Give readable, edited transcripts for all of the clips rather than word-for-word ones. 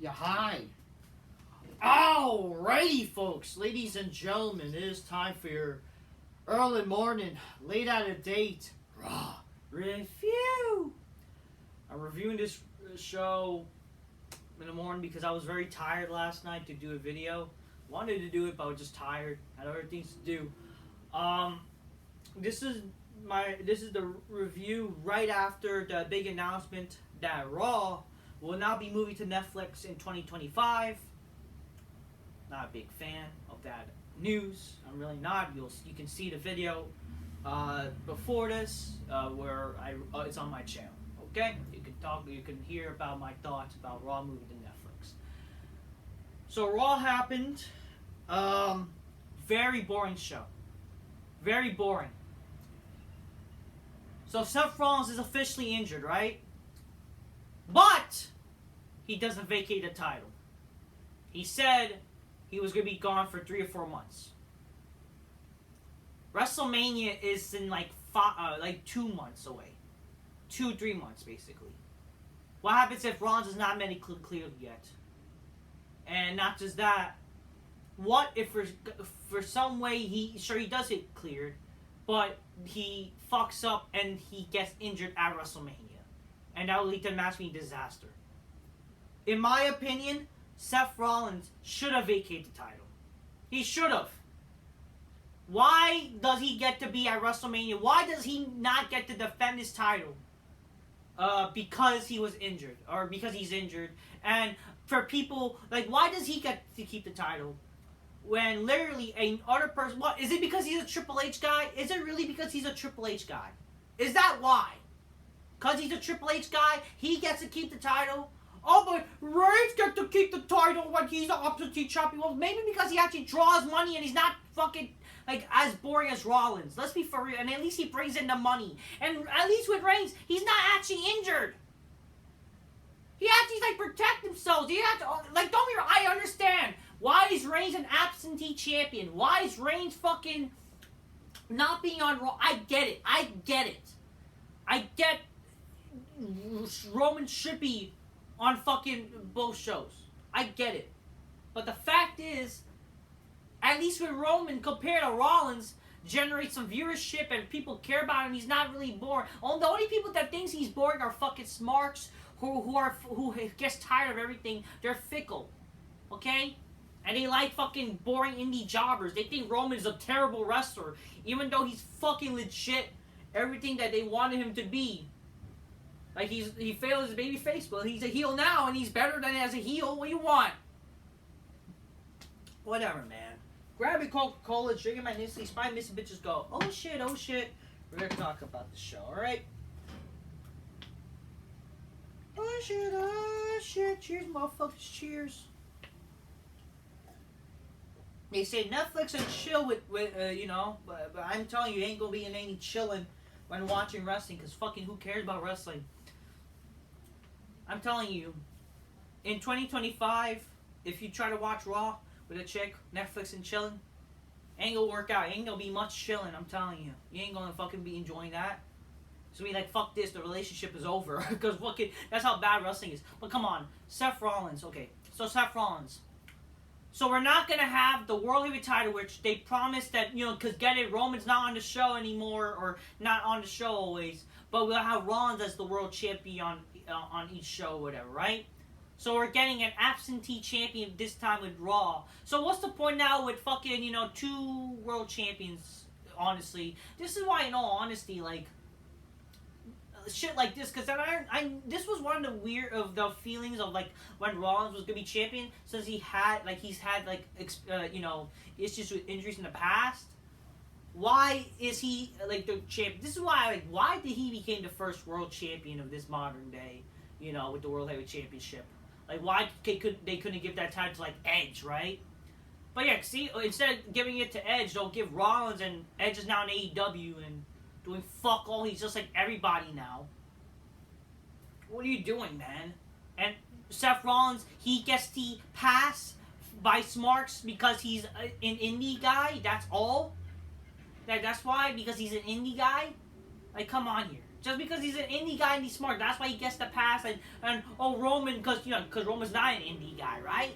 Yeah, hi. Alrighty, folks, ladies and gentlemen, it is time for your early morning, late out of date Raw review. I'm reviewing this show in the morning because I was very tired last night to do a video. Wanted to do it, but I was just tired. Had other things to do. This is the review right after the big announcement that Raw will now be moving to Netflix in 2025. Not a big fan of that news. I'm really not. You can see the video before this where it's on my channel. Okay, you can hear about my thoughts about Raw moving to Netflix. So Raw happened. Very boring show. Very boring. So Seth Rollins is officially injured, right? But he doesn't vacate the title. He said he was going to be gone for 3 or 4 months. WrestleMania is in like 2 months away. 2-3 months, basically. What happens if Rollins is not medically cleared yet? And not just that, what if for some way he does get cleared, but he fucks up and he gets injured at WrestleMania, and that will lead to a match being disaster. In my opinion, Seth Rollins should have vacated the title. He should have. Why does he get to be at WrestleMania? Why does he not get to defend his title? Because he was injured, or because he's injured. And for people, why does he get to keep the title when literally another person... What, is it because he's a Triple H guy? Is it really because he's a Triple H guy? Is that why? Because he's a Triple H guy, he gets to keep the title? Oh, but Reigns gets to keep the title when he's the absentee champion. Well, maybe because he actually draws money and he's not fucking, as boring as Rollins. Let's be for real. And at least he brings in the money. And at least with Reigns, he's not actually injured. He actually, protect himself. He has to, don't get me wrong, I understand. Why is Reigns an absentee champion? Why is Reigns fucking not being on Raw? I get it. I get Roman should be on fucking both shows. I get it. But the fact is, at least with Roman, compared to Rollins, generates some viewership and people care about him. He's not really boring. The only people that thinks he's boring are fucking smarks who gets tired of everything. They're fickle. Okay? And they like fucking boring indie jobbers. They think Roman is a terrible wrestler, even though he's fucking legit everything that they wanted him to be. He failed as a baby face, but he's a heel now, and he's better than as a heel. What do you want? Whatever, man. Grab your Coca-Cola, drink my Nestle, spy missing bitches go, oh shit. We're gonna talk about the show, alright? Oh shit. Cheers, motherfuckers, cheers. They say Netflix and chill with but I'm telling you, ain't gonna be in any chilling when watching wrestling, because fucking who cares about wrestling? I'm telling you, in 2025, if you try to watch Raw with a chick, Netflix and chilling, ain't gonna work out. Ain't gonna be much chilling, I'm telling you. You ain't gonna fucking be enjoying that. So be like, fuck this, the relationship is over. Because fucking, that's how bad wrestling is. But come on, Seth Rollins, okay. So Seth Rollins. So we're not gonna have the World Heavyweight title, which they promised that, because get it, Roman's not on the show anymore, or not on the show always. But we'll have Rollins as the world champion on each show or whatever, right? So we're getting an absentee champion this time with Raw. So what's the point now with fucking, 2 world champions, honestly? This is why, in all honesty, shit like this, because this was one of the feelings of when Rollins was gonna be champion, since he's had issues with injuries in the past. Why is he the champion? This is why did he became the first world champion of this modern day? With the World Heavyweight Championship. Why they couldn't give that title to Edge, right? But yeah, see, instead of giving it to Edge, they'll give Rollins, and Edge is now in AEW and doing fuck all. He's just like everybody now. What are you doing, man? And Seth Rollins, he gets the pass by smarks because he's an indie guy. That's all. That's why, because he's an indie guy. Come on here. Just because he's an indie guy and he's smart, that's why he gets the pass. And Roman, because Roman's not an indie guy, right?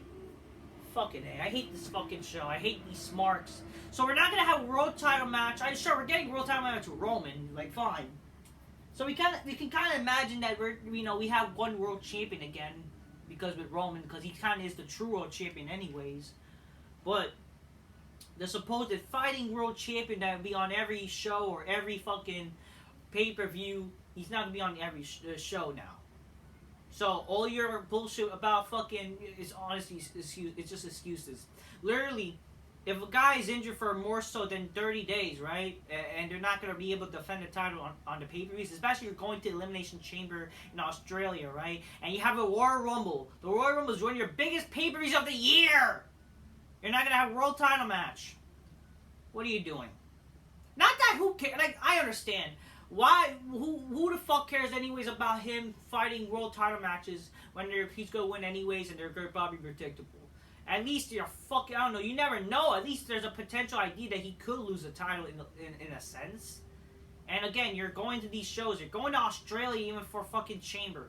Fucking A. I hate this fucking show. I hate these smarts. So we're not gonna have a world title match. Sure, we're getting a world title match with Roman, like fine. So we can kind of imagine that we have one world champion again, because with Roman, because he kind of is the true world champion anyways. But the supposed fighting world champion that would be on every show or every fucking pay-per-view, he's not gonna be on every show now. So all your bullshit about fucking is honestly it's just excuses. Literally, if a guy is injured for more so than 30 days, right, and they're not going to be able to defend the title on the pay-per-views, especially if you're going to Elimination Chamber in Australia, right, and you have a Royal Rumble. The Royal Rumble is one of your biggest pay-per-views of the year. You're not going to have a world title match. What are you doing? Not that who cares. Like, I understand. Why? Who the fuck cares anyways about him fighting world title matches when he's going to win anyways and they're going to probably be predictable? At least you're fucking, I don't know, you never know. At least there's a potential idea that he could lose the title in a sense. And again, you're going to these shows. You're going to Australia even for fucking Chamber.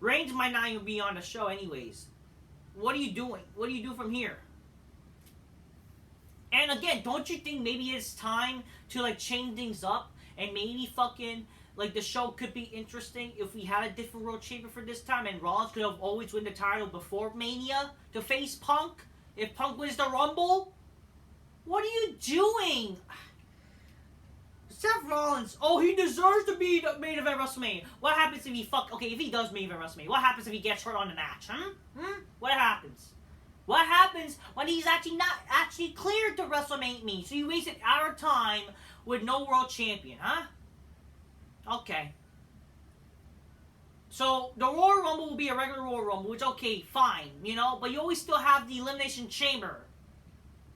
Reigns might not even be on the show anyways. What are you doing? What do you do from here? And again, don't you think maybe it's time to like change things up and maybe fucking like the show could be interesting if we had a different world champion for this time and Rollins could have always win the title before Mania to face Punk if Punk wins the Rumble? What are you doing? Seth Rollins, he deserves to be the main event WrestleMania. What happens if if he does main event WrestleMania? What happens if he gets hurt on the match? What happens? What happens when he's not actually cleared to WrestleMania? So you wasted our time with no world champion, huh? Okay. So the Royal Rumble will be a regular Royal Rumble, which okay, fine, but you always still have the Elimination Chamber.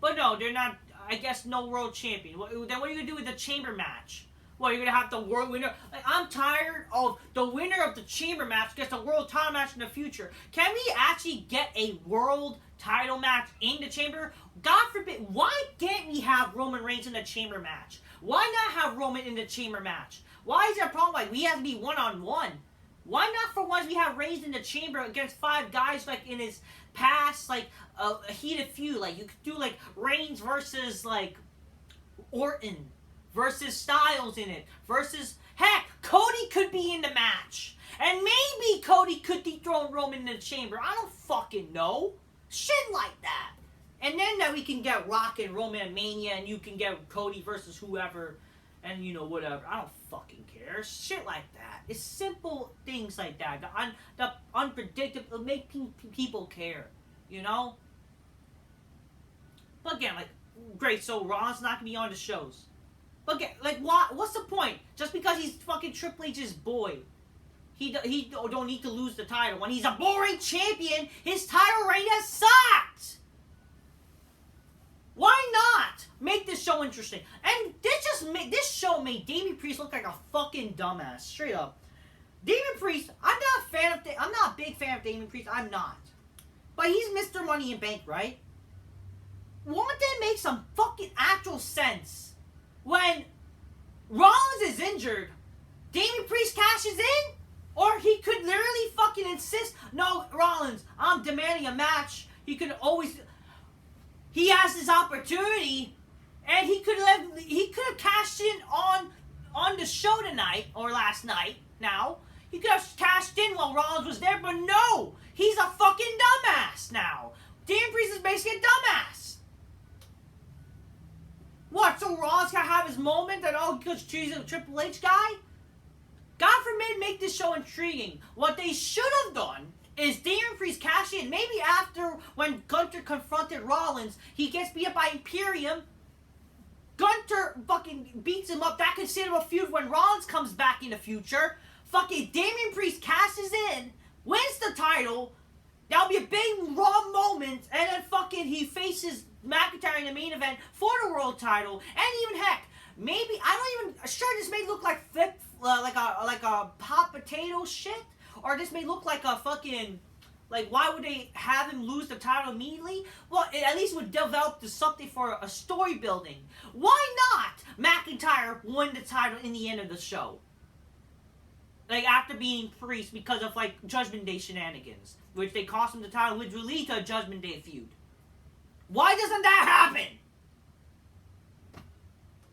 But no, they're not. I guess no world champion. Then what are you gonna do with the Chamber match? Well, you're gonna have the world winner. Like, I'm tired of the winner of the Chamber match gets a world title match in the future. Can we actually get a world title match in the Chamber? God forbid. Why can't we have Roman Reigns in the Chamber match? Why not have Roman in the Chamber match? Why is there a problem like we have to be one-on-one? Why not for once we have Reigns in the Chamber against 5 guys like in his past, like a heated feud? Like you could do like Reigns versus like Orton versus Styles in it versus heck, Cody could be in the match. And maybe Cody could dethrone Roman in the Chamber. I don't fucking know. Shit like that. And then that we can get Rock and Roman at Mania and you can get Cody versus whoever. And whatever. I don't fucking care. Shit like that. It's simple things like that. The unpredictable make people care. But again, like, great. So Rollins not gonna be on the shows. But again, like, what's the point? Just because he's fucking Triple H's boy, he don't need to lose the title. When he's a boring champion, his title reign has sucked. Why not make this show interesting? And this show made Damian Priest look like a fucking dumbass. Straight up. Damian Priest, I'm not a big fan of Damian Priest. I'm not. But he's Mr. Money in Bank, right? Won't that make some fucking actual sense? When Rollins is injured, Damian Priest cashes in? Or he could literally fucking insist, no, Rollins, I'm demanding a match. He has this opportunity, and he could have cashed in on the show tonight or last night. Now he could have cashed in while Rollins was there, but no, he's a fucking dumbass now. Damian Priest is basically a dumbass. What? So Rollins can have his moment that because he's a Triple H guy? God forbid, make this show intriguing. What they should have done is Damian Priest cash in. Maybe after when Gunther confronted Rollins, he gets beat up by Imperium. Gunther fucking beats him up. That could set up a feud when Rollins comes back in the future. Fucking Damian Priest cashes in, wins the title. That'll be a big Raw moment, and then fucking he faces McIntyre in the main event for the world title. And even heck, maybe this may look like like a hot potato shit. Or this may look like a fucking Like, why would they have him lose the title immediately? Well, it at least would develop to something for a story building. Why not McIntyre win the title in the end of the show? Like, after being Priest because of, like, Judgment Day shenanigans, which they cost him the title, which would lead to a Judgment Day feud. Why doesn't that happen?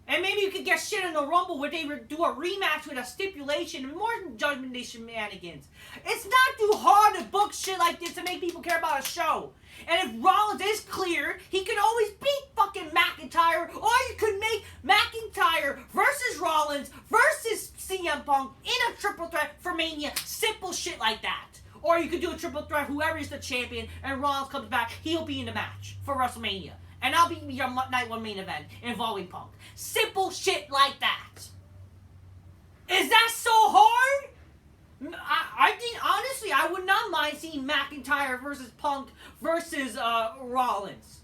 And maybe you could get shit in the Rumble where they do a rematch with a stipulation and more Judgment Day shenanigans. It's not too hard to book shit like this to make people care about a show. And if Rollins is clear, he can always beat fucking McIntyre, or you could make McIntyre versus Rollins versus CM Punk in a triple threat for Mania. Simple shit like that. Or you could do a triple threat, whoever is the champion, and Rollins comes back, he'll be in the match for WrestleMania. And I'll be your Night 1 main event involving Punk. Simple shit like that. Is that so hard? I think, honestly, I would not mind seeing McIntyre versus Punk versus Rollins.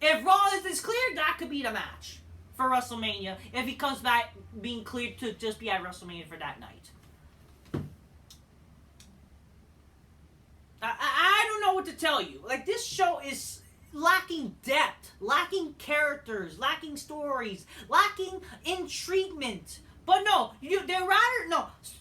If Rollins is cleared, that could be the match for WrestleMania. If he comes back being cleared to just be at WrestleMania for that night. I don't know what to tell you. Like, this show is lacking depth, lacking characters, lacking stories, lacking intriguement. But no,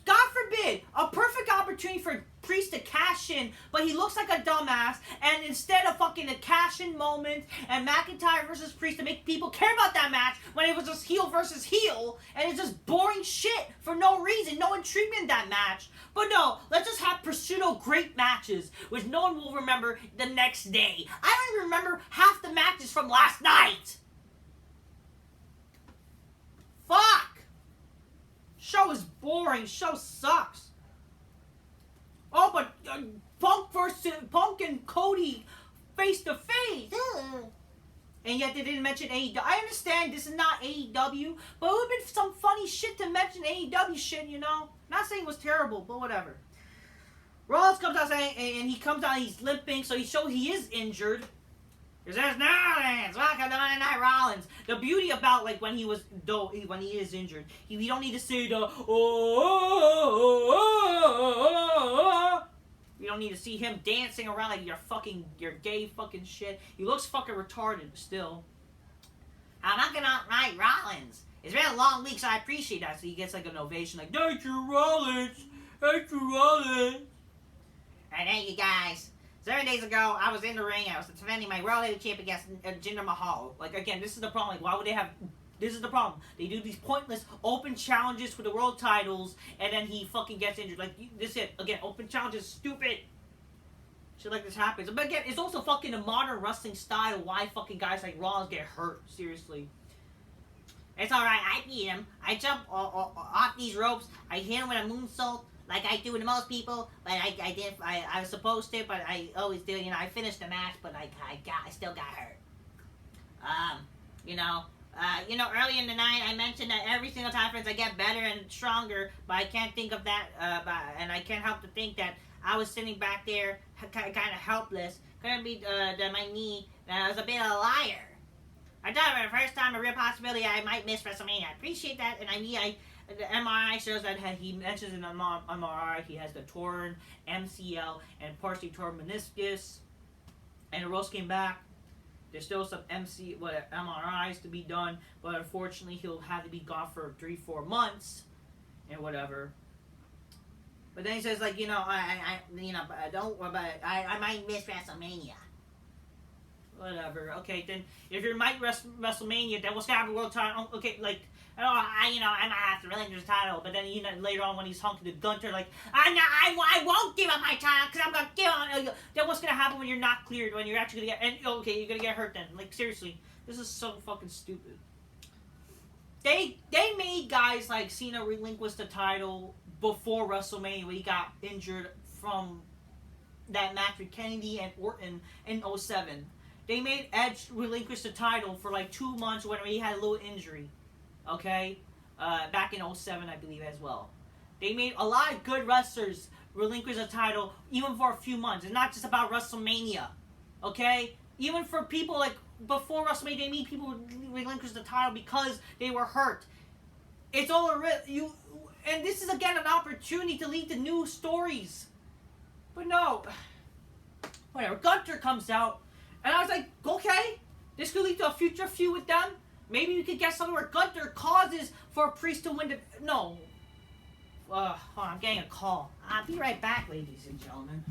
God forbid, a perfect opportunity for Priest to cash in, but he looks like a dumbass, and instead of fucking a cash in moment and McIntyre versus Priest to make people care about that match when it was just heel versus heel, and it's just boring shit for no reason, no intriguement in that match. But no, let's just have pseudo great matches, which no one will remember the next day. I don't even remember half the matches from last night. Fuck! Show is boring. Show sucks. Oh, but Punk and Cody face to face. And yet they didn't mention AEW. I understand this is not AEW, but it would have been some funny shit to mention AEW shit, you know? Not saying it was terrible, but whatever. Rollins comes out saying, and he comes out, he's limping, so he is injured. He says, "Rollins, welcome to Monday Night Rollins." The beauty about, like, when he is injured, we don't need to say the we don't need to see him dancing around like your gay fucking shit. He looks fucking retarded still. I'm not gonna write Rollins. It's been a long week, so I appreciate that. So he gets like an ovation, like, "Thank you, Rollins. Thank you, Rollins." And thank you, guys. 7 days ago, I was in the ring. I was defending my World Heavyweight Champ against Jinder Mahal. Like, again, this is the problem. Like, why would they have... This is the problem. They do these pointless open challenges for the world titles, and then he fucking gets injured. Like, this is it. Again, open challenges, stupid. Shit like this happens. But again, it's also fucking a modern wrestling style why fucking guys like Rollins get hurt. Seriously. It's alright. I beat him. I jump off these ropes. I hit him with a moonsault, like I do with most people, but I was supposed to, but I always do, you know, I finished the match, but I still got hurt. Earlier in the night, I mentioned that every single time I get better and stronger, but I can't think of that, and I can't help to think that I was sitting back there, kind of helpless, couldn't be, my knee, and I was a bit of a liar. I thought for the first time a real possibility I might miss WrestleMania. I appreciate that, and the MRI shows that he mentions in the MRI he has the torn MCL and partially torn meniscus. And the Rose came back. There's still some MRIs to be done, but unfortunately he'll have to be gone for 3-4 months and whatever. But then he says, like, I might miss WrestleMania. Whatever. Okay, then if you might WrestleMania, then what's gonna happen World Title? Okay, like. I might have to relinquish the title, but then later on when he's honking to Gunter, like, I won't give up my title because I'm gonna give up. Then what's gonna happen when you're not cleared? When you're actually gonna you're gonna get hurt then? Like, seriously, this is so fucking stupid. They made guys like Cena relinquish the title before WrestleMania when he got injured from that match with Kennedy and Orton in 2007. They made Edge relinquish the title for like 2 months when he had a little injury. Okay? Back in 2007, I believe, as well. They made a lot of good wrestlers relinquish the title, even for a few months. It's not just about WrestleMania. Okay? Even for people, like, before WrestleMania, they made people relinquish the title because they were hurt. It's all and this is, again, an opportunity to lead to new stories. But no. Whatever. Gunter comes out, and I was like, okay, this could lead to a future feud with them. Maybe we could get something where Gunter causes for Priest to win the... No. Hold on, I'm getting a call. I'll be right back, ladies and gentlemen.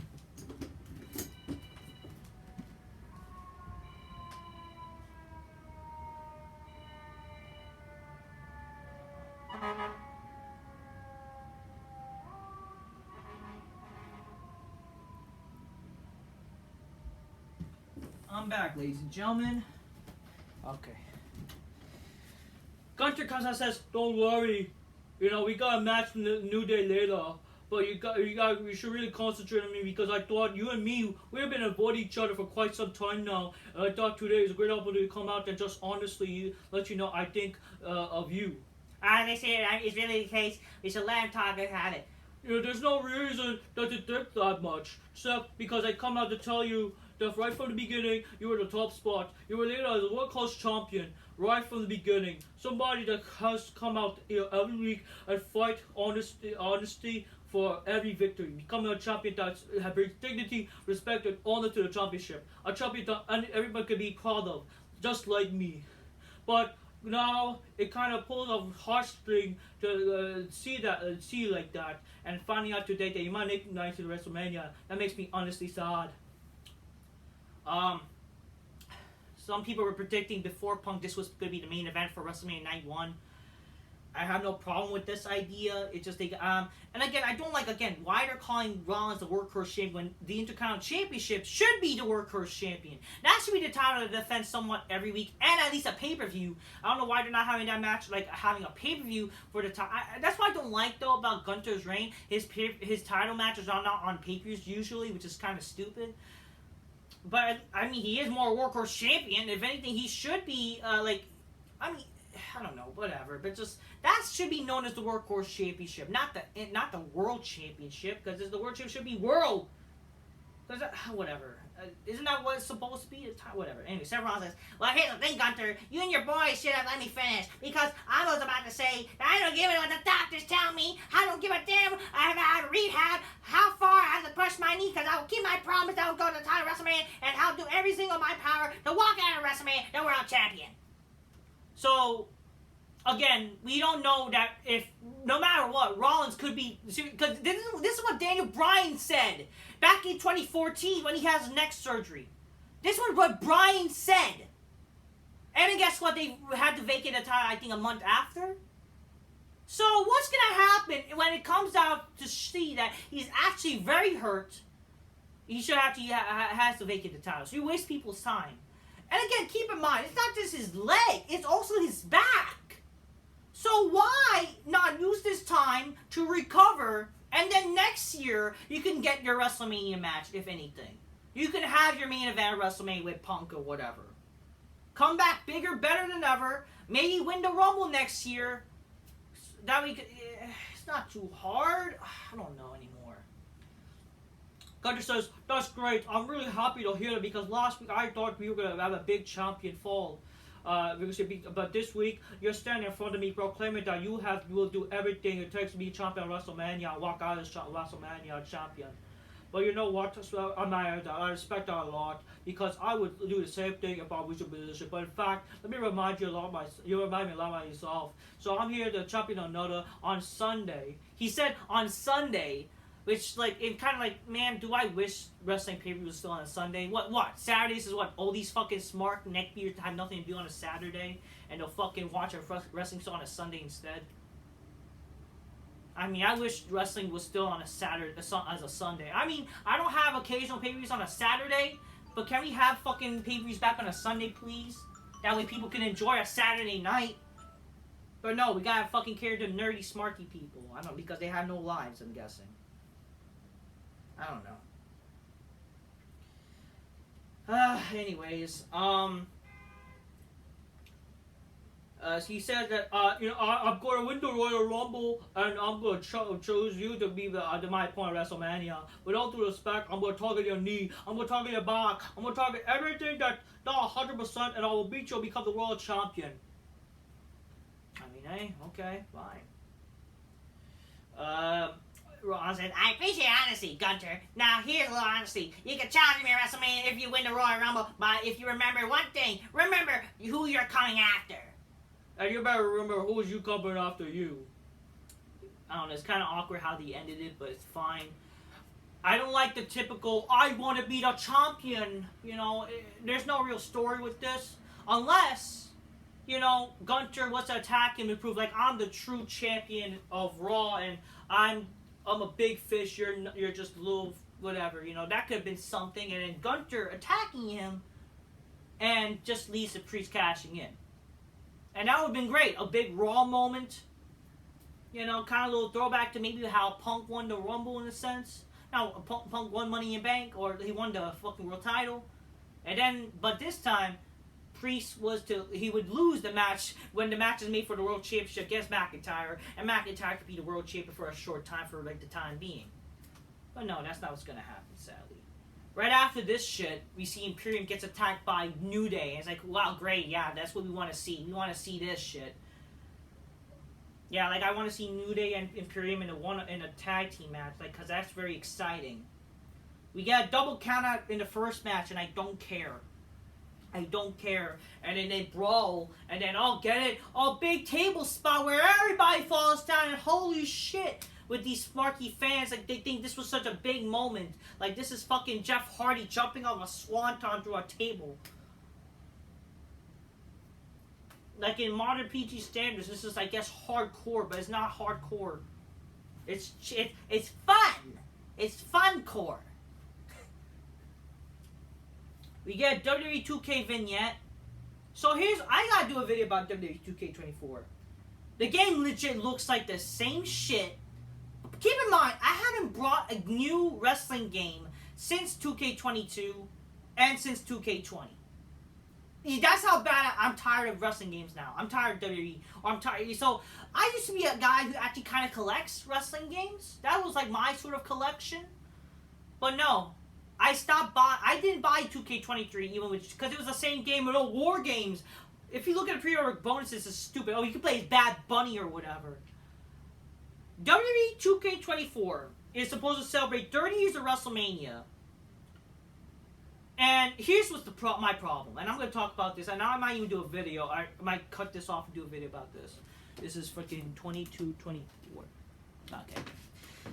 I'm back, ladies and gentlemen. Okay. Gunter comes out and says, "Don't worry, you know we got a match from the New Day later, but you should really concentrate on me because I thought you and me we've been avoiding each other for quite some time now, and I thought today is a great opportunity to come out and just honestly let you know I think of you." They say it's really the case. We should let him talk about it. You know, there's no reason that you think that much, except because I come out to tell you that right from the beginning, you were the top spot. You were laid out as a World Class Champion right from the beginning. Somebody that has come out every week and fight honesty for every victory. Becoming a champion that brings dignity, respect, and honor to the championship. A champion that everybody can be proud of, just like me. But now it kind of pulls a heartstring to see like that, and finding out today that you might make it nice to the WrestleMania. That makes me honestly sad. Some people were predicting before Punk this was going to be the main event for WrestleMania Night 1. I have no problem with this idea. It's just and again, I don't like why they're calling Rollins the Workhorse Champion when the Intercontinental Championship should be the Workhorse Champion. That should be the title to defend somewhat every week, and at least a pay-per-view. I don't know why they're not having that match, like having a pay-per-view for the title. That's what I don't like though about Gunter's reign. His title matches are not on pay-per-views usually, which is kind of stupid. But I mean, he is more Workhorse Champion. If anything, he should be I don't know, whatever. But just that should be known as the Workhorse Championship, not the World Championship, because the World Championship should be World. Whatever. Isn't that what it's supposed to be? Whatever. Anyway, Seth Rollins says, "Well, here's the thing, Gunter. You and your boys should have let me finish because I was about to say that I don't give a what the doctors tell me. I don't give a damn. I haven't had rehab. How far I have to push my knee because I will keep my promise. I will go to the title of WrestleMania and I'll do everything in my power to walk out of WrestleMania the world champion." So, again, we don't know that if, no matter what, Rollins could be, because this is what Daniel Bryan said back in 2014 when he has neck surgery. This was what Bryan said. And then guess what? They had to vacate the title, I think, a month after. So what's going to happen when it comes out to see that he's actually very hurt? He has to vacate the title. So you waste people's time. And again, keep in mind, it's not just his leg, it's also his back. So why not use this time to recover, and then next year you can get your WrestleMania match, if anything. You can have your main event at WrestleMania with Punk or whatever. Come back bigger, better than ever. Maybe win the Rumble next year. That we could, it's not too hard. I don't know anymore. Gunter says, "That's great. I'm really happy to hear it because last week I thought we were going to have a big champion fall. But this week, you're standing in front of me proclaiming that you will do everything it takes to be champion of WrestleMania and walk out as WrestleMania champion. But you know what? I respect that a lot because I would do the same thing if I was your position. But in fact, let me remind you you remind me a lot about yourself. So I'm here to champion another on Sunday." He said on Sunday. Which, it kind of man, do I wish wrestling pay-per-view was still on a Sunday? What? Saturdays is what? All these fucking smart neckbeards have nothing to do on a Saturday, and they'll fucking watch a wrestling show on a Sunday instead? I mean, I wish wrestling was still on a Saturday, as a Sunday. I mean, I don't have occasional pay-per-views on a Saturday, but can we have fucking pay-per-views back on a Sunday, please? That way people can enjoy a Saturday night. But no, we gotta fucking cater to nerdy, smarty people. I don't know, because they have no lives, I'm guessing. I don't know. Anyways, so he said that, I'm going to win the Royal Rumble, and I'm going to choose you to be my opponent at WrestleMania. With all due respect, I'm going to target your knee, I'm going to target your back, I'm going to target everything that's not 100%, and I will beat you and become the world champion. I mean, hey, okay, fine. Rollins said, I appreciate honesty, Gunter. Now, here's a little honesty. You can challenge me at WrestleMania if you win the Royal Rumble, but if you remember one thing, remember who you're coming after. And you better remember who's you coming after you. I don't know, it's kind of awkward how they ended it, but it's fine. I don't like the typical, I want to be the champion. There's no real story with this. Unless, Gunter wants to attack him and prove, like, I'm the true champion of Raw, and I'm a big fish, you're just a little whatever. That could have been something. And then Gunter attacking him and just leads to Priest cashing in. And that would have been great. A big Raw moment. Kind of a little throwback to maybe how Punk won the Rumble in a sense. Now, Punk won Money in Bank, or he won the fucking world title. And then, but this time, Priest he would lose the match when the match is made for the World Championship against McIntyre, and McIntyre could be the World Champion for a short time for, like, the time being. But no, that's not what's gonna happen, sadly. Right after this shit, we see Imperium gets attacked by New Day. And it's like, wow, great, yeah, that's what we want to see. We want to see this shit. Yeah, like, I want to see New Day and Imperium in a tag team match, like, because that's very exciting. We get a double count out in the first match, and I don't care. I don't care. And then they brawl, and then, get it, big table spot where everybody falls down, and holy shit, with these smarky fans, like, they think this was such a big moment. Like, this is fucking Jeff Hardy jumping off a swanton through a table. Like, in modern PG standards, this is, I guess, hardcore, but it's not hardcore. It's fun. It's fun-core. We get a WWE 2K vignette. So I gotta do a video about WWE 2K24. The game legit looks like the same shit. Keep in mind, I haven't brought a new wrestling game since 2K22 and since 2K20. That's how bad I'm tired of wrestling games now. I'm tired of WWE. Or I'm tired. So, I used to be a guy who actually kind of collects wrestling games. That was like my sort of collection. But no. I didn't buy 2K23 even because it was the same game with all War Games. If you look at the pre-order bonuses, it's stupid. Oh, you can play as Bad Bunny or whatever. WWE 2K24 is supposed to celebrate 30 years of WrestleMania. And here's what's my problem. And I'm going to talk about this. And now I might even do a video. I might cut this off and do a video about this. This is freaking 2224. Okay.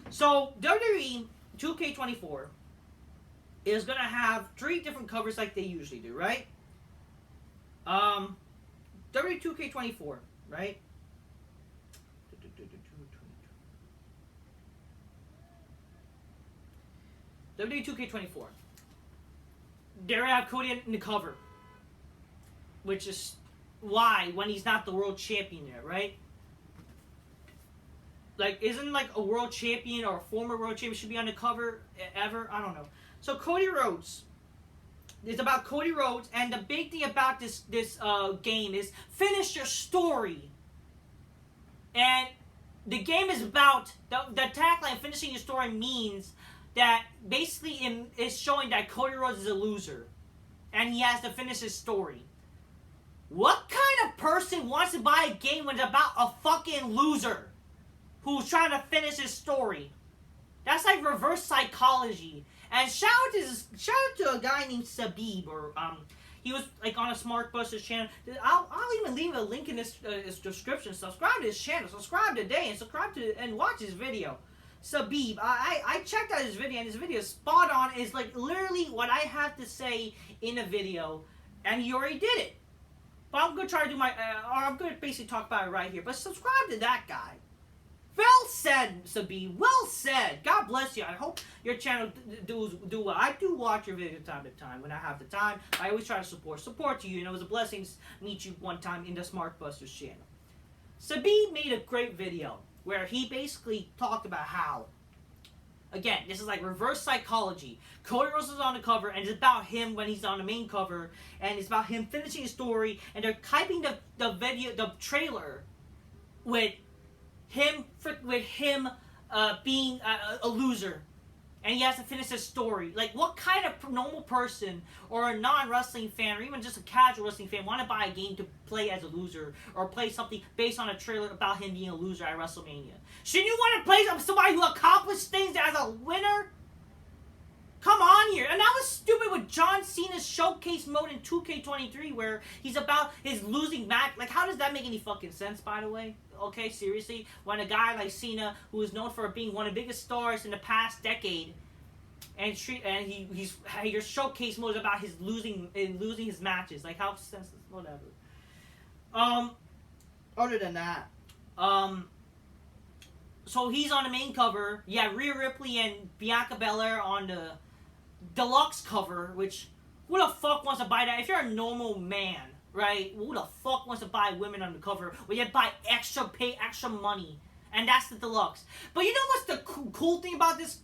So, WWE 2K24 is going to have 3 different covers like they usually do, right? WWE 2K24, right? WWE 2K24. They're going to have Cody in the cover. Which is why, when he's not the world champion there, right? Like, isn't like a world champion or a former world champion should be on the cover ever? I don't know. So Cody Rhodes. It's about Cody Rhodes, and the big thing about this game is finish your story. And the game is about the tagline finishing your story means that basically is showing that Cody Rhodes is a loser, and he has to finish his story. What kind of person wants to buy a game when it's about a fucking loser who's trying to finish his story? That's like reverse psychology. And shout out to a guy named Sabib, or he was like on a Smart Busters channel. I'll even leave a link in this description. Subscribe to his channel. Subscribe today and subscribe to and watch his video. Sabib, I checked out his video, and his video is spot on. It's like literally what I have to say in a video, and he already did it. But I'm gonna try to do or I'm gonna basically talk about it right here. But subscribe to that guy. Well said, Sabib. Well said. God bless you. I hope your channel do well. I do watch your videos time to time when I have the time. I always try to support you. And it was a blessing to meet you one time in the Smart Busters channel. Sabib made a great video where he basically talked about how, again, this is like reverse psychology. Cody Rhodes is on the cover, and it's about him when he's on the main cover, and it's about him finishing his story, and they're typing the trailer with him being a loser, and he has to finish his story. Like, what kind of normal person or a non-wrestling fan or even just a casual wrestling fan want to buy a game to play as a loser or play something based on a trailer about him being a loser at WrestleMania? Shouldn't you want to play somebody who accomplished things as a winner? Come on here. And that was stupid with John Cena's showcase mode in 2K23 where he's about his losing match. Like, how does that make any fucking sense, by the way? Okay, seriously? When a guy like Cena, who is known for being one of the biggest stars in the past decade, and your showcase mode is about his losing his matches. Like, how senseless. Whatever. Other than that, so he's on the main cover. Yeah, Rhea Ripley and Bianca Belair on the deluxe cover, which, who the fuck wants to buy that? If you're a normal man, right, who the fuck wants to buy women on the cover where you buy pay extra money? And that's the deluxe. But you know what's the cool thing about this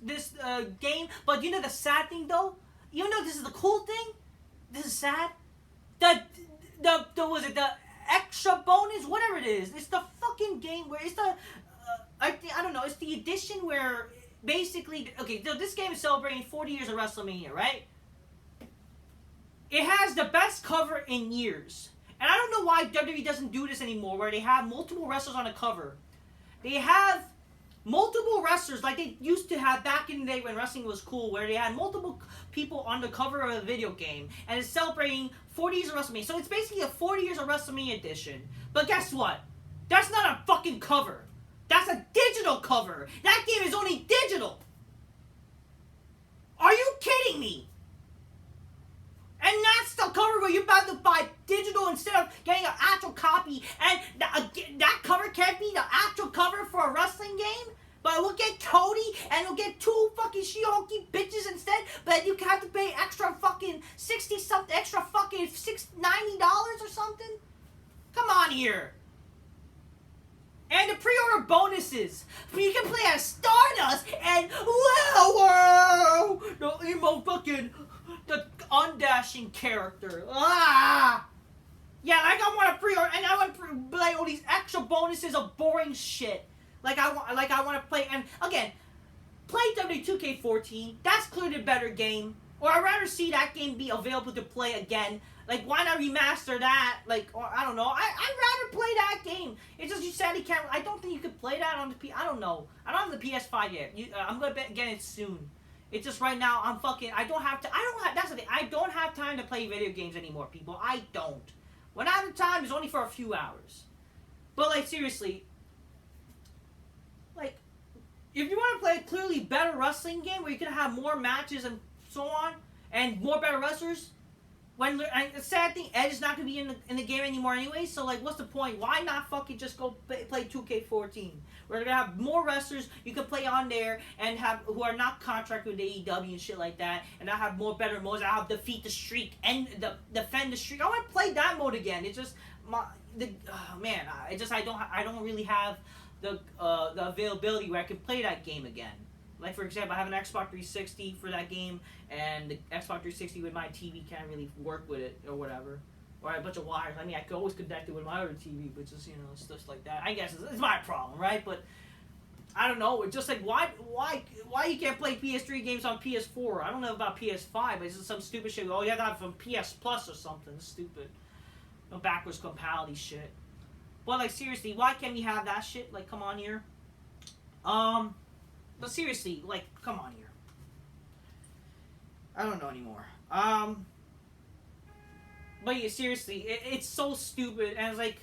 game? But you know the sad thing though? You know this is the cool thing? This is sad? The extra bonus? Whatever it is. It's the fucking game where it's the... I don't know, it's the edition where basically, okay, so this game is celebrating 40 years of WrestleMania, right? It has the best cover in years. And I don't know why WWE doesn't do this anymore, where they have multiple wrestlers on the cover. They have multiple wrestlers like they used to have back in the day when wrestling was cool, where they had multiple people on the cover of a video game, and it's celebrating 40 years of WrestleMania. So it's basically a 40 years of WrestleMania edition. But guess what? That's not a fucking cover. That's a digital cover. That game is only digital. Are you kidding me? And that's the cover where you're about to buy digital instead of getting an actual copy. And that cover can't be the actual cover for a wrestling game. But we'll get Cody and we'll get 2 fucking She-Hulky bitches instead. But you have to pay extra fucking 60 something, extra fucking $90 or something. Come on here. And the pre-order bonuses. You can play as Stardust and whoa, the emo fucking, the undashing character. Ah! Yeah, like I want to pre-order, and I want to play all these extra bonuses of boring shit. Like I want to play, and again, play WWE 2K14. That's clearly a better game. Or I'd rather see that game be available to play again. Like, why not remaster that? Like, or I don't know. I'd rather play that game. It's just you sadly can't. I don't think you could play that on the P. I don't know. I don't have the PS5 yet. I'm gonna get it soon. It's just right now I'm fucking. I don't have. That's the thing. I don't have time to play video games anymore, people. I don't. When I have the time, it's only for a few hours. But like seriously, like, if you want to play a clearly better wrestling game where you can have more matches and so on, and more better wrestlers. And the sad thing, Edge is not going to be in the game anymore anyway, so like, what's the point? Why not fucking just go play 2K14? We're going to have more wrestlers you can play on there and have who are not contracted with AEW and shit like that, and I have more better modes. I have defeat the streak and defend the streak. I want to play that mode again. It's just I don't really have the availability where I can play that game again. Like, for example, I have an Xbox 360 for that game, and the Xbox 360 with my TV can't really work with it, or whatever. Or I have a bunch of wires. I mean, I could always connect it with my other TV, but just, stuff like that. I guess it's my problem, right? But, I don't know. It's just like, why you can't play PS3 games on PS4? I don't know about PS5, but it's just some stupid shit. Oh, you have to have it from PS Plus or something. It's stupid. No backwards compatibility shit. But, like, seriously, why can't we have that shit? Like, come on here. But seriously, like, come on here. I don't know anymore. But yeah, seriously, it's so stupid, and it's like,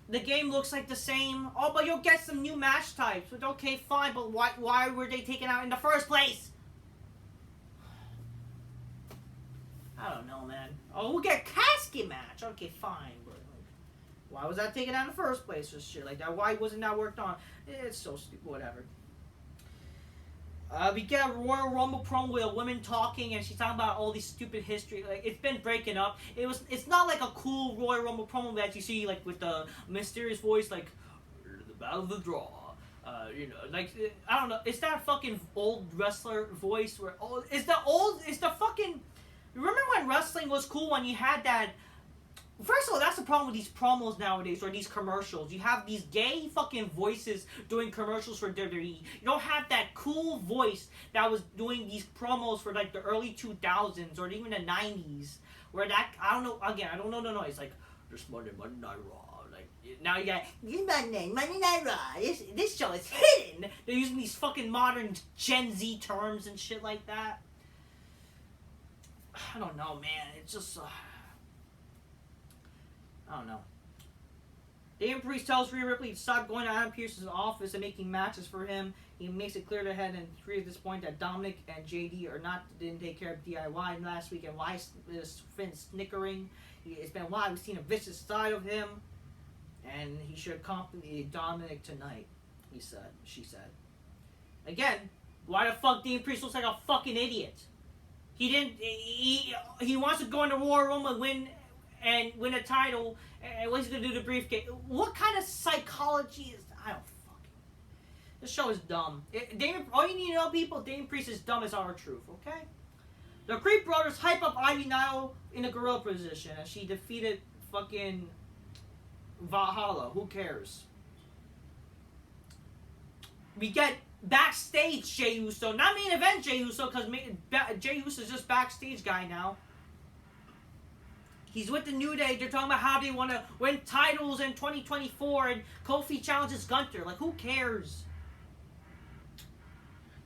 the game looks like the same. Oh, but you'll get some new match types. But okay, fine, but why were they taken out in the first place? I don't know, man. Oh, we'll get a casket match. Okay, fine, but like, why was that taken out in the first place or shit like that? Why wasn't that worked on? It's so stupid, whatever. We get a Royal Rumble promo with a woman talking, and she's talking about all these stupid history. Like, it's been breaking up. It's not like a cool Royal Rumble promo that you see, like, with the mysterious voice, like, the Battle of the Draw. Like, I don't know. It's that fucking old wrestler voice where, it's the fucking, remember when wrestling was cool, when you had that First of all, that's the problem with these promos nowadays, or these commercials. You have these gay fucking voices doing commercials for WWE. You don't have that cool voice that was doing these promos for like the early 2000s or even the 90s. Where that, I don't know, again, I don't know the noise. Like, this Monday Night Raw. Like, now you got, this Monday Night Raw. This show is hidden. They're using these fucking modern Gen Z terms and shit like that. I don't know, man. It's just, I don't know. Damian Priest tells Rhea Ripley to stop going to Adam Pearce's office and making matches for him. He makes it clear to Head and Rhea at this point that Dominic and JD didn't take care of DIY last week, and why is Finn snickering? It's been a while. We've seen a vicious side of him, and he should accompany Dominic tonight. She said. Again, why the fuck Damian Priest looks like a fucking idiot? He didn't. He wants to go into Royal Rumble and win a title, and what's he gonna do to briefcase? What kind of psychology is that? I don't fucking. This show is dumb. All you need to know, people, Damian Priest is dumb as R-Truth, okay? The Creep Brothers hype up Ivy Nile in a gorilla position as she defeated fucking Valhalla. Who cares? We get backstage Jey Uso, not main event Jey Uso, because Jey Uso is just backstage guy now. He's with the New Day. They're talking about how they want to win titles in 2024, and Kofi challenges Gunther. Like, who cares?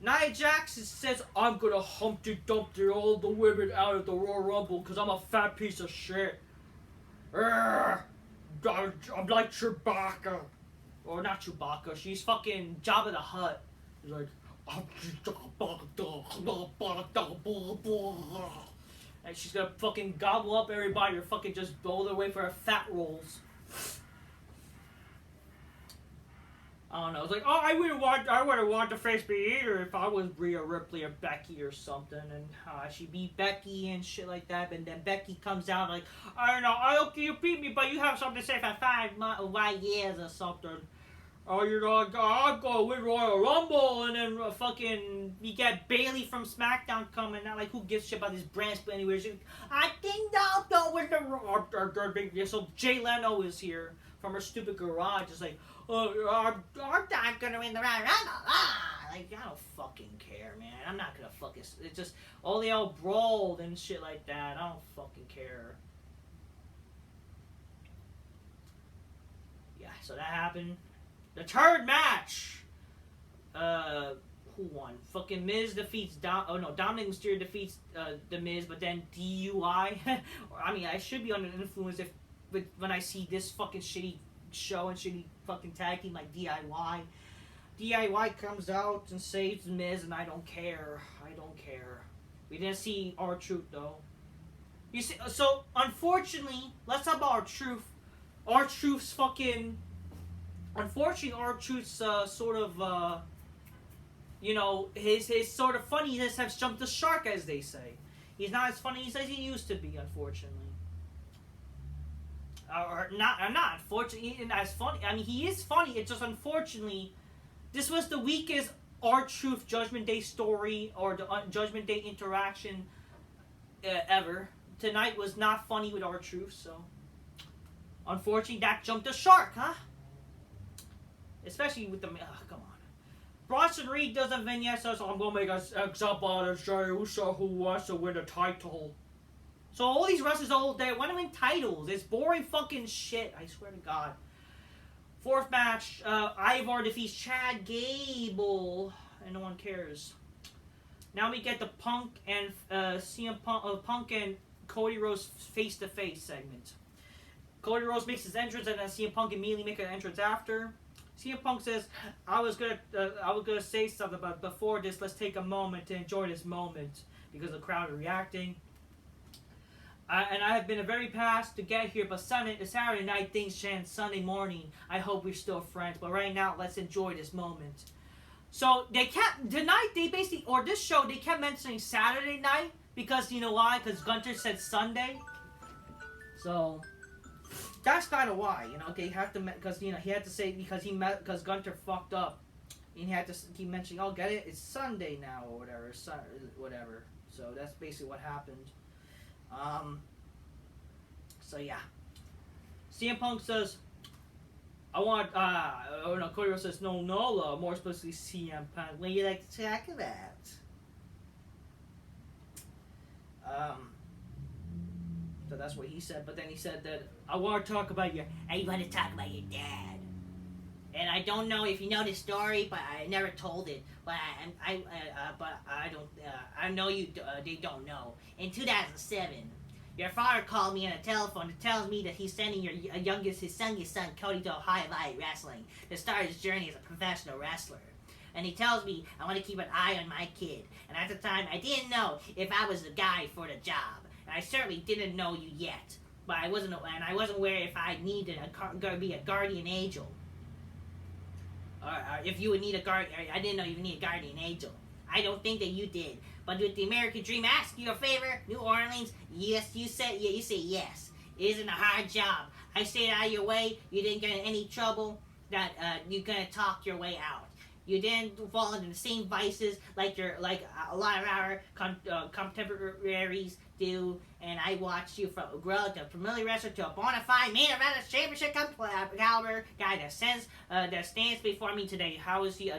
Nia Jax says, I'm going to Humpty Dumpty all the women out of the Royal Rumble because I'm a fat piece of shit. I'm like Chewbacca. Or not Chewbacca. She's fucking Jabba the Hutt. He's like, and she's gonna fucking gobble up everybody or fucking just bowl their way for her fat rolls. I don't know. It's like, oh, I wouldn't want to face me either if I was Rhea Ripley or Becky or something, and she beat Becky and shit like that. And then Becky comes out like, I don't know, okay, you beat me, but you have something to say for 5 years or something. Oh, you know, I'm gonna win Royal Rumble, and then fucking you get Bailey from SmackDown coming out. Like, who gives a shit about this brand split anyway? I think don't win the Royal. So Jay Leno is here from her stupid garage. It's like, oh, I'm not gonna win the Royal Rumble. Like, I don't fucking care, man. I'm not gonna fucking. It's just they all brawled and shit like that. I don't fucking care. Yeah, so that happened. The third match. Who won? Fucking Miz defeats Dominic Mysterio defeats the Miz, but then DUI. I mean, I should be under the influence when I see this fucking shitty show and shitty fucking tag team like DIY. DIY comes out and saves Miz, and I don't care. We didn't see R-Truth though. You see, so unfortunately, let's talk about R-Truth. R-Truth's fucking. Unfortunately, R-Truth's sort of, his sort of funniness has jumped the shark, as they say. He's not as funny as he used to be, unfortunately. Not unfortunately, not as funny. I mean, he is funny. It's just unfortunately, this was the weakest R-Truth Judgment Day story or the Judgment Day interaction ever. Tonight was not funny with R-Truth, so unfortunately, that jumped the shark, huh? Especially with the... come on. Bronson Reed does a vignette, says, I'm going to make an example out of Jey Uso who wants to win a title. So all these wrestlers they want to win titles. It's boring fucking shit. I swear to God. Fourth match, Ivar defeats Chad Gable. And no one cares. Now we get the Punk and Punk and Cody Rhodes face-to-face segment. Cody Rhodes makes his entrance, and then CM Punk immediately makes an entrance after. CM Punk says, I was gonna say something, but before this, let's take a moment to enjoy this moment because the crowd are reacting. And I have been a very past to get here, but Saturday night things change. Sunday morning, I hope we're still friends. But right now, let's enjoy this moment. So they kept this show they kept mentioning Saturday night because you know why? Because Gunther said Sunday. So. That's kind of why, they have to, because, he had to say, because Gunther fucked up. And he had to keep mentioning, oh, get it? It's Sunday now, or whatever. So that's basically what happened. So yeah. CM Punk says, I want, no, Cody Rhodes says, no, more specifically CM Punk. What do you like to talk about? So that's what he said, but then he said that, I want to talk about I want to talk about your dad. And I don't know if you know this story, but I never told it. But I know you. They don't know. In 2007, your father called me on the telephone and tells me that he's sending his youngest son, Cody, to Ohio Valley Wrestling to start his journey as a professional wrestler. And he tells me I want to keep an eye on my kid. And at the time, I didn't know if I was the guy for the job. And I certainly didn't know you yet. But I wasn't aware if I needed to be a guardian angel. If you would need a guardian, I didn't know you would need a guardian angel. I don't think that you did. But with the American Dream, ask you a favor, New Orleans. Yes, you say yes. It isn't a hard job. I stayed out of your way. You didn't get in any trouble. That you're gonna talk your way out. You didn't fall into the same vices like a lot of our contemporaries do. And I watched you grow to a familiar wrestler to a bona fide main event championship caliber guy that stands before me today. How is he?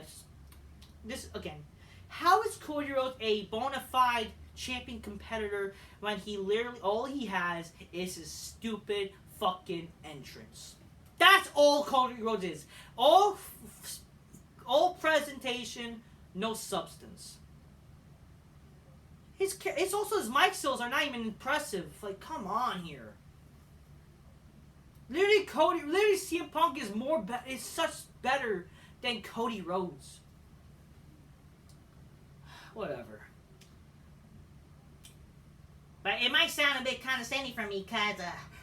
How is Cody Rhodes a bona fide champion competitor when he literally all he has is his stupid fucking entrance? That's all Cody Rhodes is. All presentation, no substance. It's also his mic skills are not even impressive. Like, come on here. Literally, CM Punk is such better than Cody Rhodes. Whatever. But it might sound a bit condescending for me because,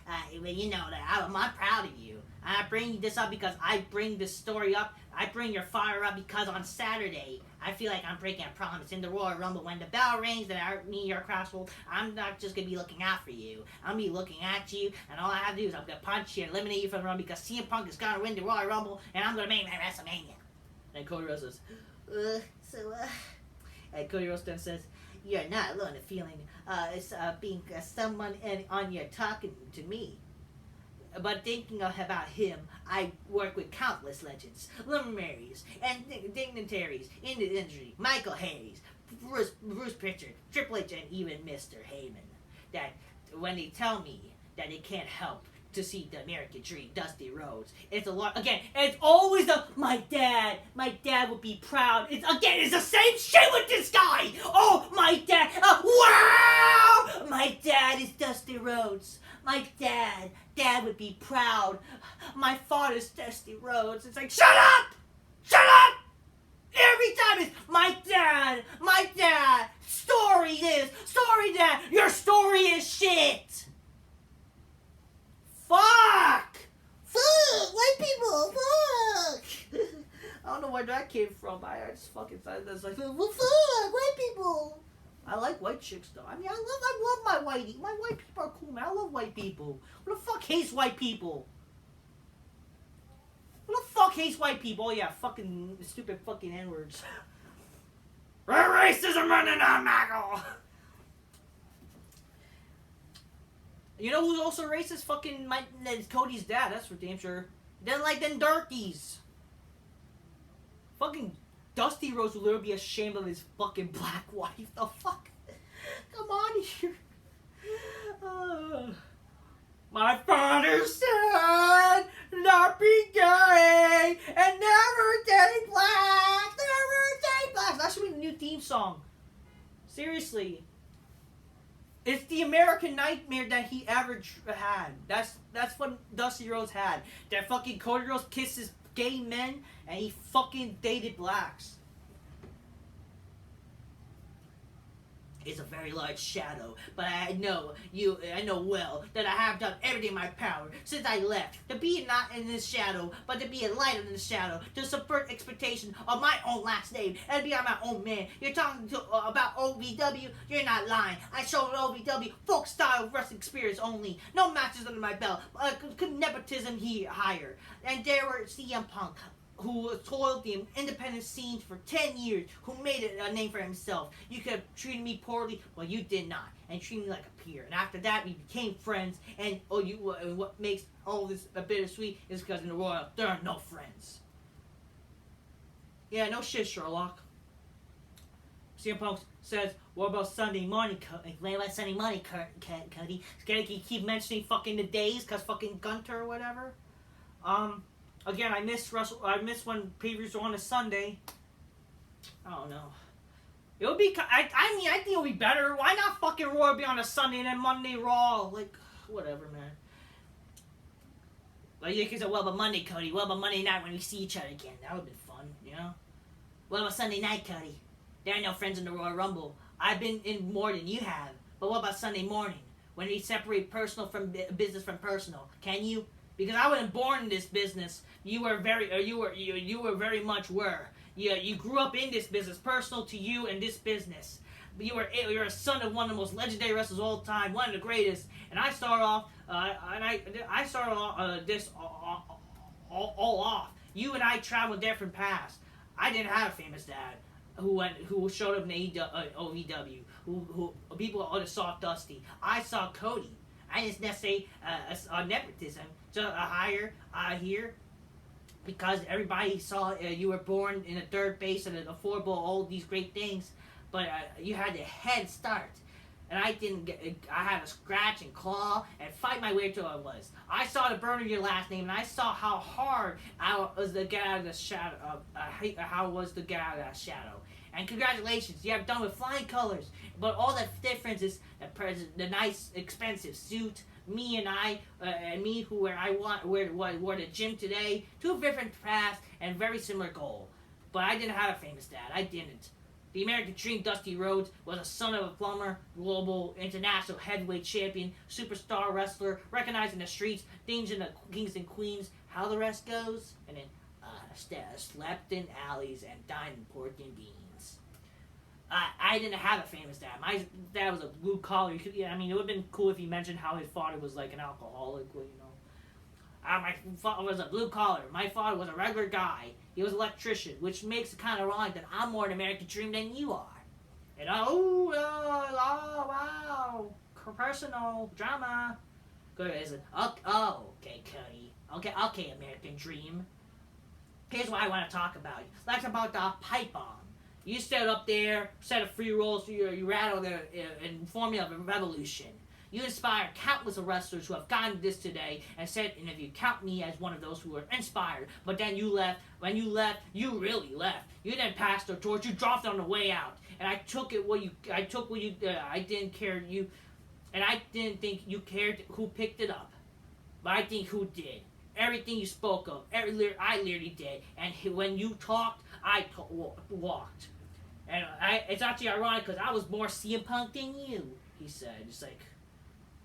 I'm proud of you. I bring this up because I bring this story up. I bring your fire up because on Saturday, I feel like I'm breaking a promise. In the Royal Rumble, when the bell rings that your crossroad, I'm not just going to be looking out for you. I'm going to be looking at you, and all I have to do is I'm going to punch you and eliminate you from the Rumble because CM Punk is going to win the Royal Rumble, and I'm going to make my WrestleMania. And Cody Rhodes says, and Cody Rhodes then says, you're not alone in feeling being someone on your talking to me. But thinking about him, I work with countless legends, luminaries, and dignitaries in the industry. Michael Hayes, Bruce Pritchard, Triple H, and even Mr. Heyman. That when they tell me that they can't help to see the American Dream, Dusty Rhodes, it's a lot. Again, it's always my dad would be proud. It's the same shit with this guy. Oh, my dad. Wow, my dad is Dusty Rhodes. My dad would be proud. My father's Dusty Rhodes. It's like, shut up! Every time it's my dad, story dad, your story is shit. Fuck, white people, fuck. I don't know where that came from. I just fucking said this like, well, fuck, white people. I like white chicks though. I mean, I love my whitey. My white people are cool, man. I love white people. Who the fuck hates white people? Who the fuck hates white people? Oh yeah, fucking stupid fucking N-words. Racism running on Michael. You know who's also racist? Fucking Cody's dad. That's for damn sure. Then darkies. Fucking Dusty Rhodes will literally be ashamed of his fucking black wife. The fuck? Come on here. My father said not be gay and never date black. That should be the new theme song. Seriously. It's the American nightmare that he ever had. That's what Dusty Rhodes had. That fucking Cody Rhodes kisses gay men and he fucking dated blacks. It's a very large shadow, but I know well that I have done everything in my power since I left to be not in this shadow, but to be a light in the shadow, to subvert expectation of my own last name and be on my own man. You're talking about OVW? You're not lying. I showed OVW folk style wrestling experience only. No matches under my belt. Nepotism higher. And there were CM Punk. who toiled the independent scene for 10 years, who made a name for himself. You could have treated me poorly, well, you did not, and treated me like a peer. And after that, we became friends, and what makes all this a bittersweet is because in the Royal, there are no friends. Yeah, no shit, Sherlock. CM Punk says, what about Sunday morning, Cody? What about Sunday morning, Cody? Gotta keep mentioning fucking the days, because fucking Gunter or whatever. Again, I miss when previews were on a Sunday. I don't know. It would be, I think it would be better. Why not fucking Raw be on a Sunday and then Monday Raw? Like, whatever, man. Like, you can say, well, but Monday, Cody. What about Monday night when we see each other again? That would have been fun, you know? What about Sunday night, Cody? There are no friends in the Royal Rumble. I've been in more than you have. But what about Sunday morning? When we separate personal from business from personal? Can you? Because I wasn't born in this business. You were very much were. You grew up in this business, personal to you and this business. You're a son of one of the most legendary wrestlers of all time, one of the greatest. And I started off, this all off. You and I traveled different paths. I didn't have a famous dad who showed up in OVW. Who people always saw Dusty. I saw Cody. I didn't necessarily nepotism. Just a higher here. Because everybody saw you were born in a third base and affordable, all these great things, but you had a head start, and I didn't get. I had to scratch and claw and fight my way to what I was. I saw the burn of your last name, and I saw how hard I was to get out of the shadow. How it was to get out of that shadow. And congratulations, you have done with flying colors. But all the difference is the nice, expensive suit. Me and I, and me who wore the gym today. Two different paths and very similar goal. But I didn't have a famous dad. I didn't. The American Dream, Dusty Rhodes, was a son of a plumber, global, international heavyweight champion, superstar wrestler, recognized in the streets, things in the kings and queens, how the rest goes, and then slept in alleys and dined in pork and beans. I didn't have a famous dad. My dad was a blue collar. It would have been cool if he mentioned how his father was like an alcoholic, you know. My father was a blue collar. My father was a regular guy. He was an electrician, which makes it kind of ironic that I'm more an American Dream than you are. And wow, personal drama. Good, is it? Okay, Cody. Okay, American Dream. Here's what I want to talk about. Let's about the pipe bomb. You stood up there, set of free rolls, you rattled in formula of a revolution. You inspired countless of wrestlers who have gotten to this today and said, and if you count me as one of those who were inspired, but then you left. When you left, you really left. You didn't pass the torch, you dropped it on the way out. And I didn't care you, and I didn't think you cared who picked it up. But I think who did. Everything you spoke of, I literally did. And when you talked, I walked. And it's actually ironic because I was more CM Punk than you, he said. It's like,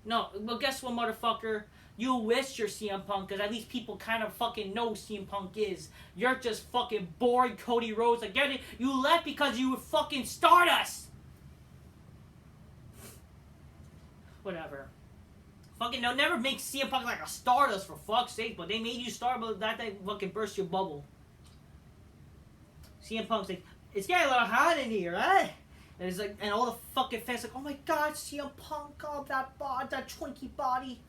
no, well, guess what, motherfucker? You wish you're CM Punk because at least people kind of fucking know who CM Punk is. You're just fucking boring Cody Rhodes. I get it. You left because you were fucking Stardust. Whatever. Fucking, they'll never make CM Punk like a Stardust for fuck's sake, but they made you Stardust, that they fucking burst your bubble. CM Punk's like, it's getting a little hot in here, right? And it's like, and all the fucking fans like, oh my god, CM Punk, oh that Twinkie body.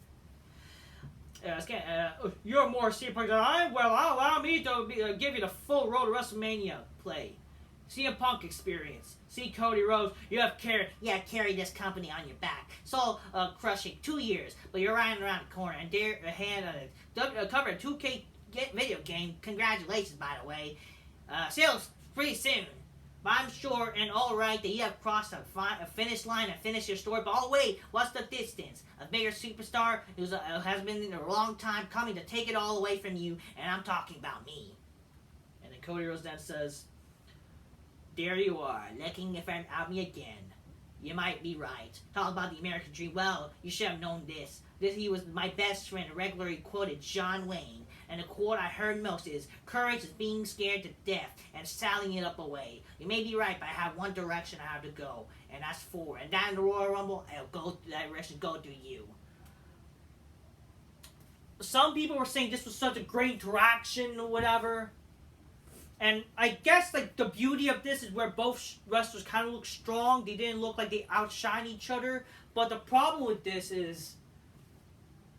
You're more CM Punk than I am. Well, allow me to give you the full road to WrestleMania play. CM Punk experience. See Cody Rhodes, you have carried this company on your back. So crushing 2 years, but you're riding around the corner and dare a hand on a cover a 2K video game. Congratulations, by the way. Sales pretty soon. But I'm sure and all right that you have crossed a finish line and finished your story. But oh wait, what's the distance? A bigger superstar who has been in a long time coming to take it all away from you, and I'm talking about me. And then Cody Rhodes then says, there you are, looking at me again. You might be right. Talk about the American Dream. Well, you should have known this. He was my best friend, regularly quoted John Wayne. And the quote I heard most is, courage is being scared to death and sallying it up away. You may be right, but I have one direction I have to go, and that's forward. And down in the Royal Rumble, I'll go that direction, go through you. Some people were saying this was such a great interaction or whatever. And I guess like the beauty of this is where both wrestlers kind of look strong. They didn't look like they outshine each other. But the problem with this is,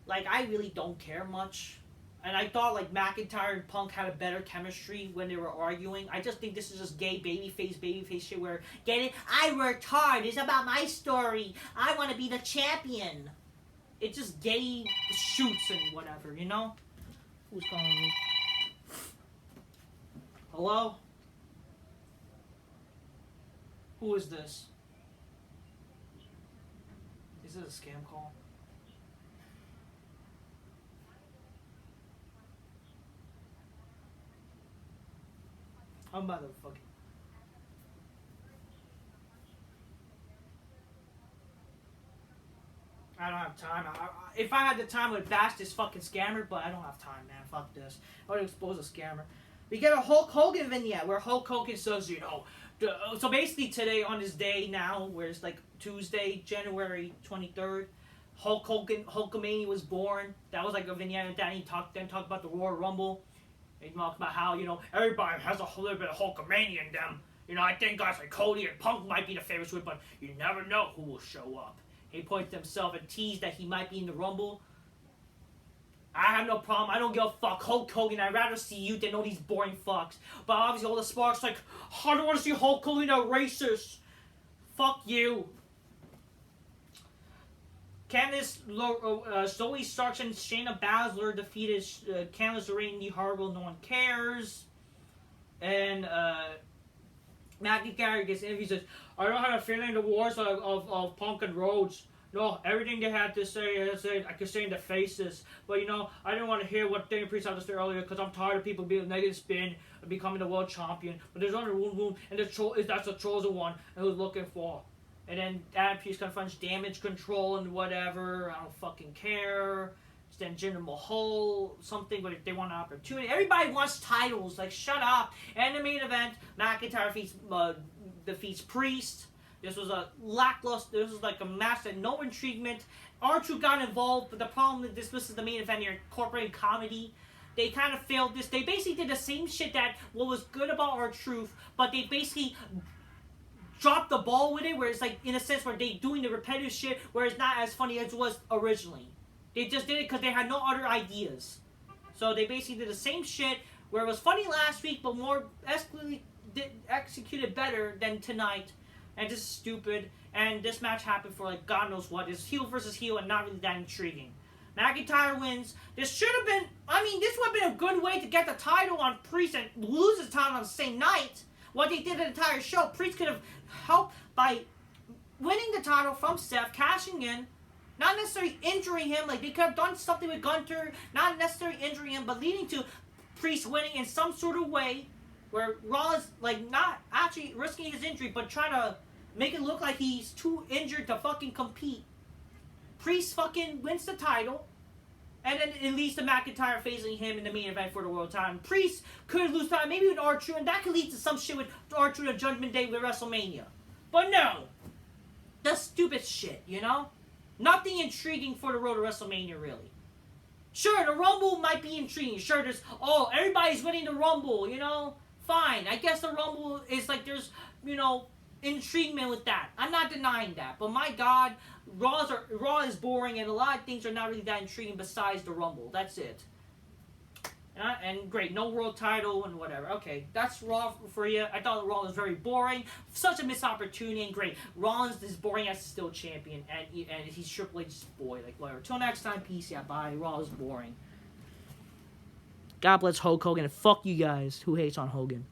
like, I really don't care much. And I thought like McIntyre and Punk had a better chemistry when they were arguing. I just think this is just gay babyface shit where, get it? I worked hard. It's about my story. I want to be the champion. It's just gay shoots and whatever, you know? Who's calling me? Hello? Who is this? Is it a scam call? I'm about to fucking... I don't have time. If I had the time, I would bash this fucking scammer, but I don't have time, man. Fuck this. I would expose a scammer. We get a Hulk Hogan vignette where Hulk Hogan says, you know, so basically today on this day now, where it's like Tuesday, January 23rd, Hulkamania was born. That was like a vignette, and then he talked about the Royal Rumble. He talked about how, you know, everybody has a little bit of Hulkamania in them. You know, I think guys like Cody and Punk might be the favorites, but you never know who will show up. He pointed to himself and teased that he might be in the Rumble. I have no problem. I don't give a fuck. Hulk Hogan, I'd rather see you than all these boring fucks. But obviously all the sparks like, I don't want to see Hulk Hogan, a racist. Fuck you. Candice, Zoe Starks and Shayna Baszler defeated Candice LeRae and Lee Harville. No one cares. And McIntyre gets interviewed. Says, I don't have a feeling the wars of Punk and Rhodes. No, everything they had to say, I could say in the faces. But, you know, I didn't want to hear what Dana Priest had to say earlier because I'm tired of people being negative spin and becoming the world champion. But there's only one, and that's the chosen one and who's looking for. And then Adam Pearce confronts Damage Control and whatever. I don't fucking care. Then Jinder Mahal, something, but if they want an opportunity. Everybody wants titles. Like, shut up. And the main event, McIntyre defeats Priest. This was a lackluster, this was like a match that no intriguement. R-Truth got involved, but the problem is this is the main event, you're incorporating comedy. They kind of failed this. They basically did the same shit that what was good about R-Truth, but they basically dropped the ball with it, where it's like, in a sense, where they doing the repetitive shit, where it's not as funny as it was originally. They just did it because they had no other ideas. So they basically did the same shit, where it was funny last week, but more executed better than tonight. And this is stupid. And this match happened for like God knows what. It's heel versus heel and not really that intriguing. McIntyre wins. This should have been, this would have been a good way to get the title on Priest and lose the title on the same night. What they did the entire show, Priest could have helped by winning the title from Seth, cashing in, not necessarily injuring him. Like they could have done something with Gunter, not necessarily injuring him, but leading to Priest winning in some sort of way where Rollins, like, not actually risking his injury, but trying to make it look like he's too injured to fucking compete. Priest fucking wins the title. And then it leads to McIntyre facing him in the main event for the world title. Priest could lose time, maybe with R-Truth, and that could lead to some shit with R-Truth and Judgment Day with WrestleMania. But no. That's stupid shit, you know? Nothing intriguing for the road to WrestleMania, really. Sure, the Rumble might be intriguing. Sure, there's, everybody's winning the Rumble, you know? Fine. I guess the Rumble is like there's, you know, intriguement with that. I'm not denying that. But my God, Raw is boring and a lot of things are not really that intriguing besides the Rumble. That's it. And great, no world title and whatever. Okay, that's Raw for you. I thought Raw was very boring. Such a missed opportunity and great. Rollins is boring as still champion and he's Triple H's boy. Like, whatever. Till next time, peace. Yeah, bye. Raw is boring. God bless Hulk Hogan and fuck you guys who hates on Hogan.